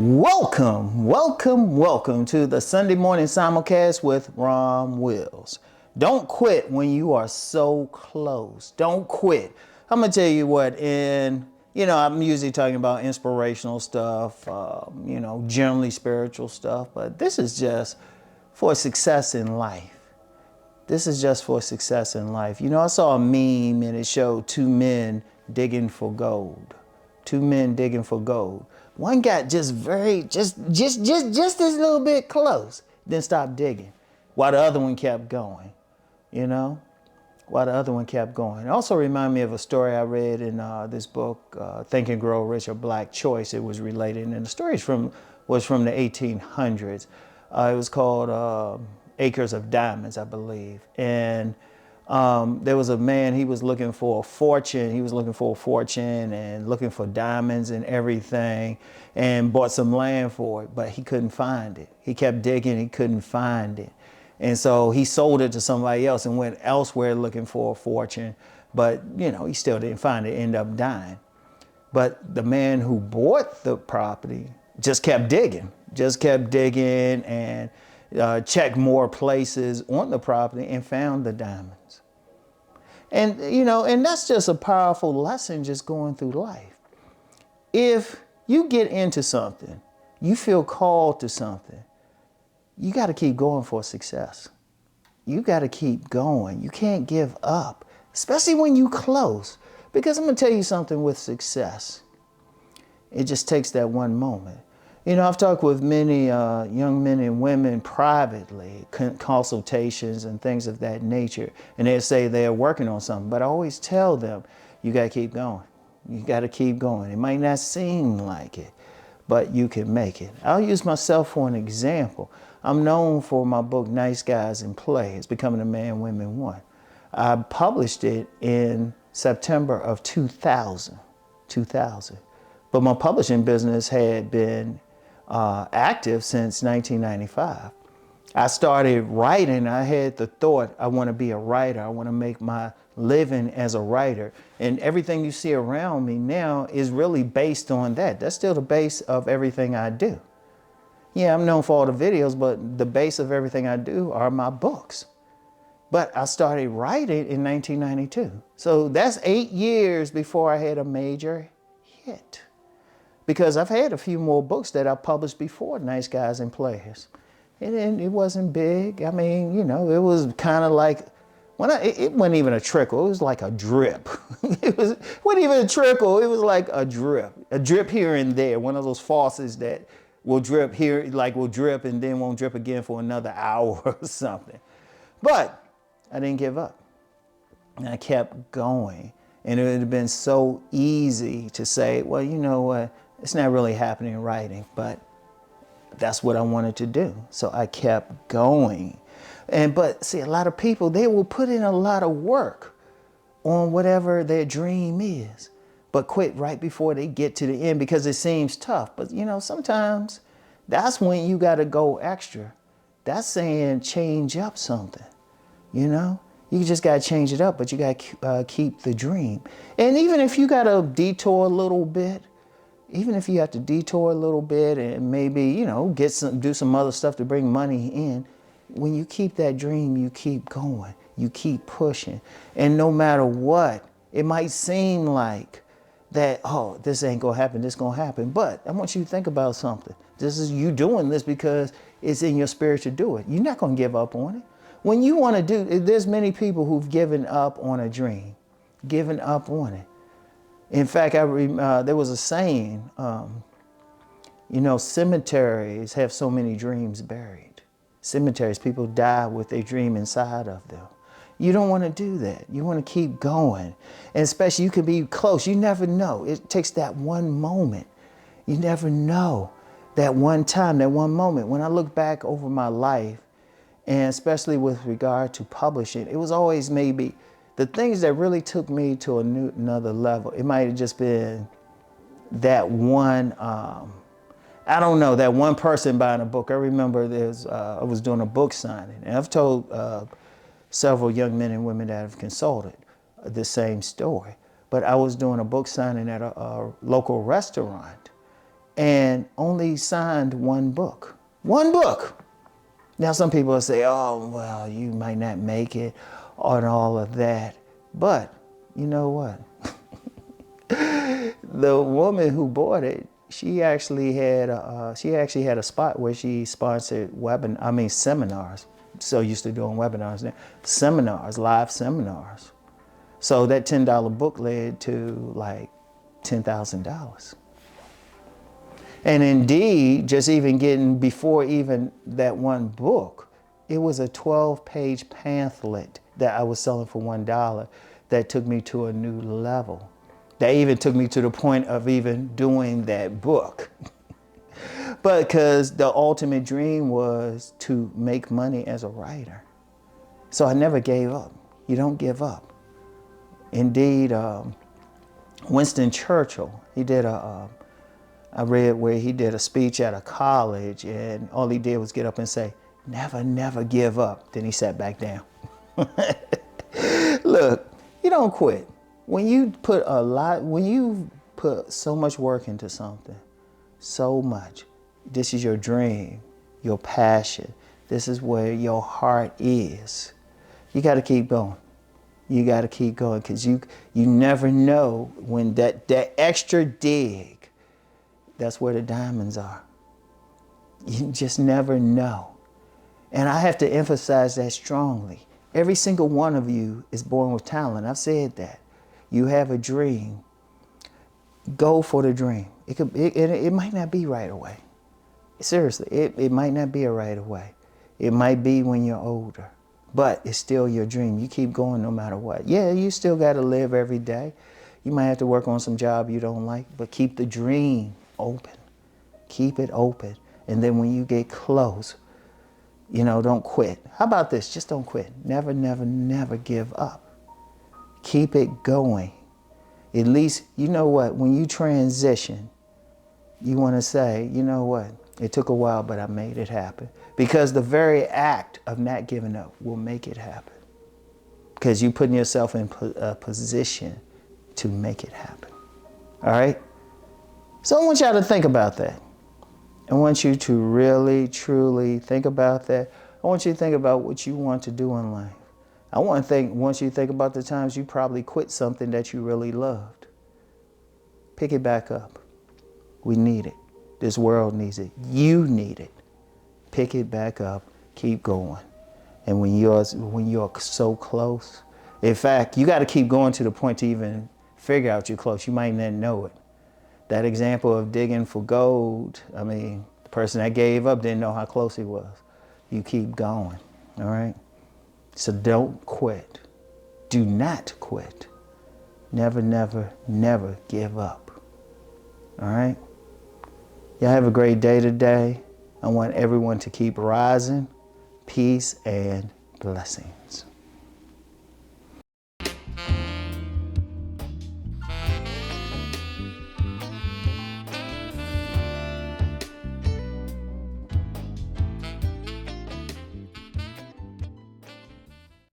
Welcome to the Sunday morning simulcast with Rom Wills. Don't quit when you are so close. Don't quit. I'm gonna tell you what, I'm usually talking about inspirational stuff, generally spiritual stuff, but this is just for success in life. This is just for success in life. I saw a meme and it showed two men digging for gold. Two men digging for gold. One got just this little bit close, then stopped digging, while the other one kept going, while the other one kept going. It also reminded me of a story I read in this book, Think and Grow Rich or Black Choice. It was related, and the story was from the 1800s. It was called Acres of Diamonds, I believe. And there was a man, he was looking for a fortune. He was looking for a fortune and looking for diamonds and everything, and bought some land for it, but he couldn't find it. He kept digging, he couldn't find it. And so he sold it to somebody else and went elsewhere looking for a fortune, but he still didn't find it, ended up dying. But the man who bought the property just kept digging and checked more places on the property and found the diamonds. And, and that's just a powerful lesson just going through life. If you get into something, you feel called to something, you got to keep going for success. You got to keep going. You can't give up, especially when you close. Because I'm going to tell you something with success. It just takes that one moment. I've talked with many young men and women privately, consultations and things of that nature, and they say they're working on something. But I always tell them, you got to keep going. You got to keep going. It might not seem like it, but you can make it. I'll use myself for an example. I'm known for my book, Nice Guys in Play. It's Becoming a Man Women Want. I published it in September of 2000. But my publishing business had been active since 1995. I started writing. I had the thought, I want to be a writer. I want to make my living as a writer. And everything you see around me now is really based on that. That's still the base of everything I do. Yeah, I'm known for all the videos, but the base of everything I do are my books. But I started writing in 1992. So that's 8 years before I had a major hit. Because I've had a few more books that I published before Nice Guys and Players. And it wasn't big. I mean, it was kind of like, it wasn't even a trickle. It was like a drip. It wasn't even a trickle. It was like a drip here and there. One of those faucets that will drip here, will drip and then won't drip again for another hour or something. But I didn't give up. And I kept going. And it would have been so easy to say, well, you know what? It's not really happening in writing, but that's what I wanted to do. So I kept going. But see, a lot of people, they will put in a lot of work on whatever their dream is, but quit right before they get to the end because it seems tough. But sometimes that's when you got to go extra. That's saying change up something, You just got to change it up, but you got to keep the dream. And even if you got to detour a little bit, even if you have to detour a little bit and maybe, do some other stuff to bring money in, when you keep that dream, you keep going, you keep pushing. And no matter what, it might seem like that, oh, this ain't gonna happen, this gonna happen. But I want you to think about something. This is you doing this because it's in your spirit to do it. You're not gonna give up on it. When you wanna there's many people who've given up on a dream, given up on it. In fact, there was a saying, cemeteries have so many dreams buried. Cemeteries, people die with a dream inside of them. You don't want to do that. You want to keep going. And especially you could be close. You never know. It takes that one moment. You never know. That one time, that one moment. When I look back over my life, and especially with regard to publishing, it was always maybe the things that really took me to another level. It might have just been that one, that one person buying a book. I remember I was doing a book signing, and I've told several young men and women that have consulted the same story. But I was doing a book signing at a local restaurant, and only signed one book. One book. Now, some people will say, oh, well, you might not make it on all of that. But you know what? The woman who bought it, she actually had a spot where she sponsored seminars. So used to doing webinars now. Seminars, live seminars. So that $10 book led to like $10,000. And indeed, just even getting before even that one book, it was a 12-page pamphlet that I was selling for $1 that took me to a new level. That even took me to the point of even doing that book. But because the ultimate dream was to make money as a writer. So I never gave up. You don't give up. Indeed, Winston Churchill, I read where he did a speech at a college, and all he did was get up and say, never, never give up. Then he sat back down. Look, you don't quit. When you put so much work into something, so much, this is your dream, your passion. This is where your heart is. You got to keep going. You got to keep going, because you never know when that extra dig, that's where the diamonds are. You just never know. And I have to emphasize that strongly. Every single one of you is born with talent. I've said that. You have a dream. Go for the dream. It might not be right away. Seriously, it might not be right away. It might be when you're older. But it's still your dream. You keep going no matter what. Yeah, you still got to live every day. You might have to work on some job you don't like, but keep the dream open. Keep it open. And then when you get close, don't quit. How about this? Just don't quit. Never, never, never give up. Keep it going. At least, you know what? When you transition, you want to say, you know what? It took a while, but I made it happen. Because the very act of not giving up will make it happen. Because you're putting yourself in a position to make it happen. All right? So I want y'all to think about that. I want you to really, truly think about that. I want you to think about what you want to do in life. I want you to think about the times you probably quit something that you really loved. Pick it back up. We need it. This world needs it. You need it. Pick it back up. Keep going. And when you're so close, in fact, you got to keep going to the point to even figure out you're close. You might not know it. That example of digging for gold, the person that gave up didn't know how close he was. You keep going, all right? So don't quit. Do not quit. Never, never, never give up, all right? Y'all have a great day today. I want everyone to keep rising. Peace and blessings.